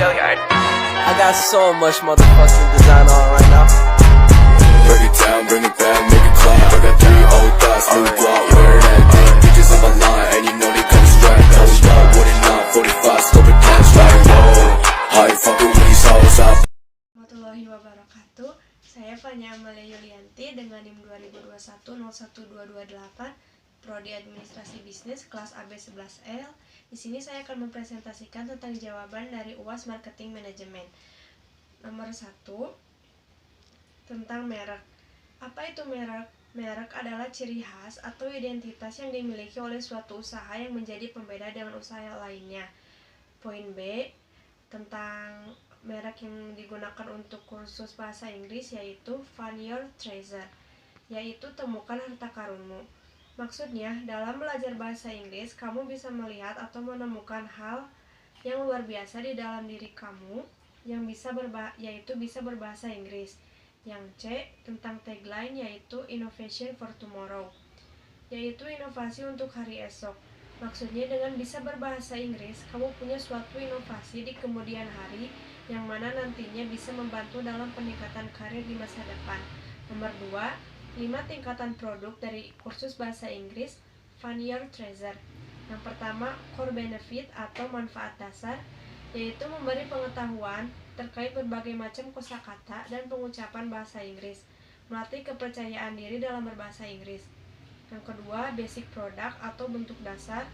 I got so much motherfucking design on right now. Break it down, bring it back, make it clap. I got 3 old thoughts, new block, where that day. Bitches on my line, and you know they come straight. Hold up, what it not, 45, scope it cash like whoa. How you fucking with these hoes up? Warahmatullahi wabarakatuh. Saya Fanya Amalia Yulianti dengan NIM 2021-01228, Prodi Administrasi Bisnis kelas AB11L. Di sini saya akan mempresentasikan tentang jawaban dari UAS Marketing Manajemen. Nomor 1, tentang merek. Apa itu merek? Merek adalah ciri khas atau identitas yang dimiliki oleh suatu usaha yang menjadi pembeda dengan usaha lainnya. Poin B, tentang merek yang digunakan untuk kursus bahasa Inggris, yaitu Find Your Treasure, yaitu temukan harta karunmu. Maksudnya, dalam belajar bahasa Inggris, kamu bisa melihat atau menemukan hal yang luar biasa di dalam diri kamu yang bisa berbahasa Inggris. Yang C, tentang tagline, yaitu Innovation for Tomorrow, yaitu inovasi untuk hari esok. Maksudnya, dengan bisa berbahasa Inggris, kamu punya suatu inovasi di kemudian hari yang mana nantinya bisa membantu dalam peningkatan karir di masa depan. Nomor 2, 5 tingkatan produk dari kursus bahasa Inggris Find Your Treasure. Yang pertama, core benefit atau manfaat dasar, yaitu memberi pengetahuan terkait berbagai macam kosakata dan pengucapan bahasa Inggris, melatih kepercayaan diri dalam berbahasa Inggris. Yang kedua, basic product atau bentuk dasar,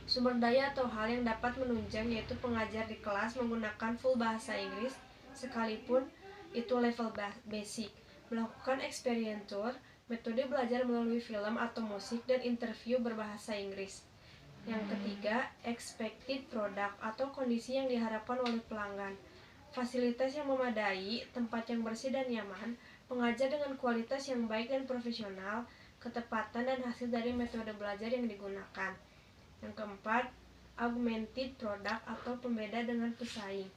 sumber daya atau hal yang dapat menunjang, yaitu pengajar di kelas menggunakan full bahasa Inggris sekalipun itu level basic, melakukan experience tour, metode belajar melalui film atau musik, dan interview berbahasa Inggris. Yang ketiga, expected product atau kondisi yang diharapkan oleh pelanggan, fasilitas yang memadai, tempat yang bersih dan nyaman, pengajar dengan kualitas yang baik dan profesional, ketepatan dan hasil dari metode belajar yang digunakan. Yang keempat, augmented product atau pembeda dengan pesaing.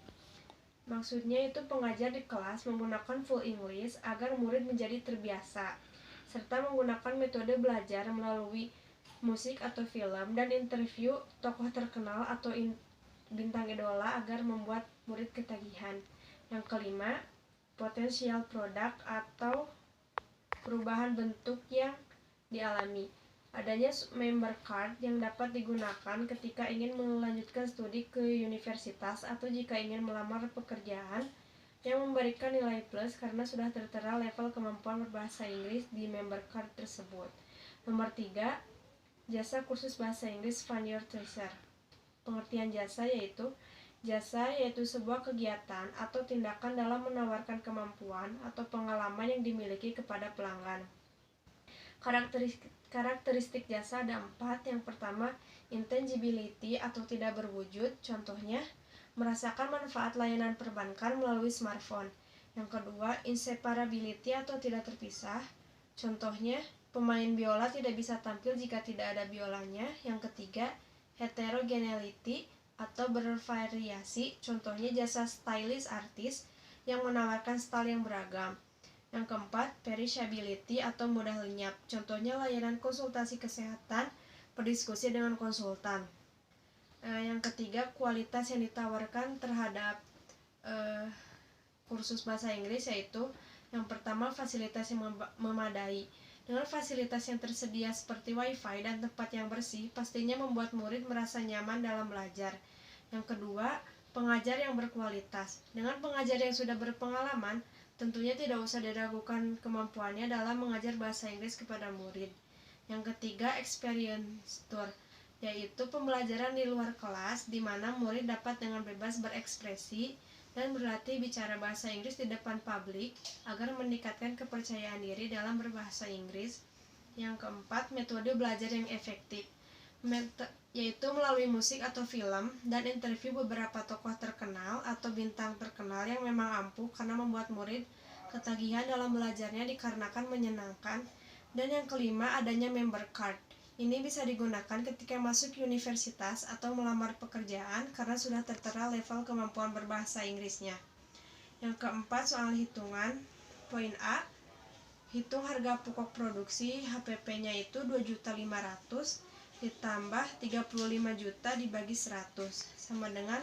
Maksudnya itu pengajar di kelas menggunakan full English agar murid menjadi terbiasa, serta menggunakan metode belajar melalui musik atau film, dan interview tokoh terkenal atau bintang idola agar membuat murid ketagihan. Yang kelima, potential product atau perubahan bentuk yang dialami. Adanya member card yang dapat digunakan ketika ingin melanjutkan studi ke universitas atau jika ingin melamar pekerjaan yang memberikan nilai plus karena sudah tertera level kemampuan berbahasa Inggris di member card tersebut. Nomor 3, jasa kursus bahasa Inggris Find Your Treasure. Pengertian jasa yaitu sebuah kegiatan atau tindakan dalam menawarkan kemampuan atau pengalaman yang dimiliki kepada pelanggan. Karakteristik jasa ada 4. Yang pertama, intangibility atau tidak berwujud. Contohnya, merasakan manfaat layanan perbankan melalui smartphone. Yang kedua, inseparability atau tidak terpisah. Contohnya, pemain biola tidak bisa tampil jika tidak ada biolanya. Yang ketiga, heterogeneity atau bervariasi. Contohnya, jasa stylist artis yang menawarkan style yang beragam. Yang keempat, perishability atau mudah lenyap. Contohnya layanan konsultasi kesehatan, berdiskusi dengan konsultan. Yang ketiga, kualitas yang ditawarkan terhadap kursus bahasa Inggris, yaitu yang pertama, fasilitas yang memadai. Dengan fasilitas yang tersedia seperti wifi dan tempat yang bersih, pastinya membuat murid merasa nyaman dalam belajar. Yang kedua, pengajar yang berkualitas. Dengan pengajar yang sudah berpengalaman, tentunya tidak usah diragukan kemampuannya dalam mengajar bahasa Inggris kepada murid. Yang ketiga, experience tour, yaitu pembelajaran di luar kelas di mana murid dapat dengan bebas berekspresi dan berlatih bicara bahasa Inggris di depan publik agar meningkatkan kepercayaan diri dalam berbahasa Inggris. Yang keempat, metode belajar yang efektif, yaitu melalui musik atau film dan interview beberapa tokoh terkenal atau bintang terkenal yang memang ampuh karena membuat murid ketagihan dalam belajarnya dikarenakan menyenangkan. Dan yang kelima, adanya member card. Ini bisa digunakan ketika masuk universitas atau melamar pekerjaan karena sudah tertera level kemampuan berbahasa Inggrisnya. Yang keempat, soal hitungan. Poin A, hitung harga pokok produksi HPP-nya itu 2.500.000 ditambah 35 juta dibagi 100 sama dengan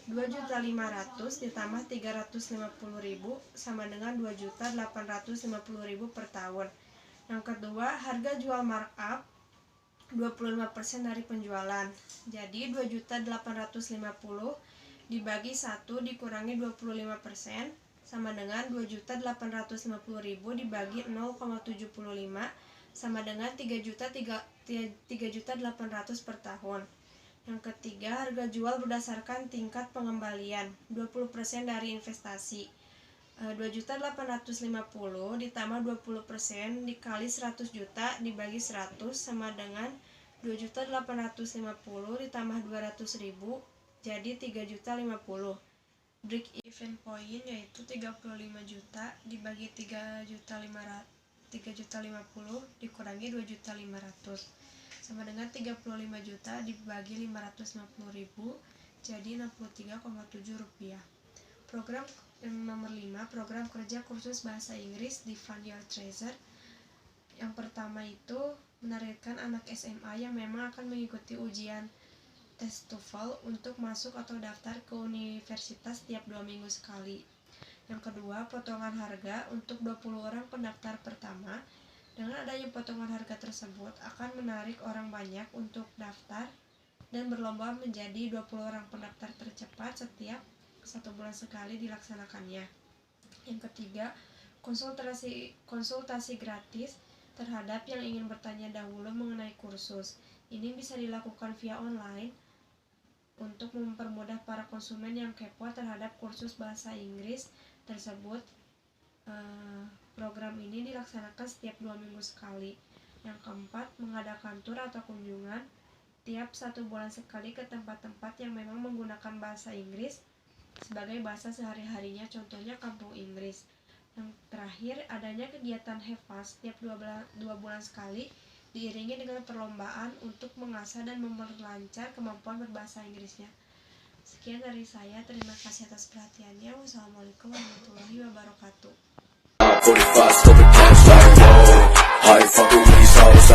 2.500.000 ditambah 350.000 sama dengan 2.850.000 per tahun. Yang kedua, harga jual markup 25% dari penjualan. Jadi 2.850.000 dibagi 1 dikurangi 25% sama dengan 2.850.000 dibagi 0,75 sama dengan 3.800.000 per tahun. Yang ketiga, harga jual berdasarkan tingkat pengembalian 20% dari investasi. 2.850 ditambah 20% dikali 100 juta dibagi 100 sama dengan 2.850 ditambah 200.000 jadi 3.050. Break even point yaitu 35 juta dibagi 3.050 dikurangi 2.500 sama dengan 35 juta dibagi 550.000 jadi 63,7 rupiah. Program yang nomor 5, program kerja kursus bahasa Inggris di Fund Your Treasure. Yang pertama itu menargetkan anak SMA yang memang akan mengikuti ujian tes TOEFL untuk masuk atau daftar ke universitas setiap 2 minggu sekali. Yang kedua, potongan harga untuk 20 orang pendaftar pertama. Dengan adanya potongan harga tersebut akan menarik orang banyak untuk daftar dan berlomba menjadi 20 orang pendaftar tercepat setiap 1 bulan sekali dilaksanakannya. Yang ketiga, konsultasi gratis terhadap yang ingin bertanya dahulu mengenai kursus. Ini bisa dilakukan via online untuk mempermudah para konsumen yang kepo terhadap kursus bahasa Inggris tersebut. Program ini dilaksanakan setiap 2 minggu sekali. Yang keempat, mengadakan tur atau kunjungan tiap 1 bulan sekali ke tempat-tempat yang memang menggunakan bahasa Inggris sebagai bahasa sehari-harinya, contohnya kampung Inggris. Yang terakhir, adanya kegiatan HEVA setiap 2 bulan sekali diiringi dengan perlombaan untuk mengasah dan memperlancar kemampuan berbahasa Inggrisnya. Sekian dari saya, terima kasih atas perhatiannya. Wassalamualaikum warahmatullahi wabarakatuh. 45, scope it, catch like, whoa. I ain't fucking with these hoes,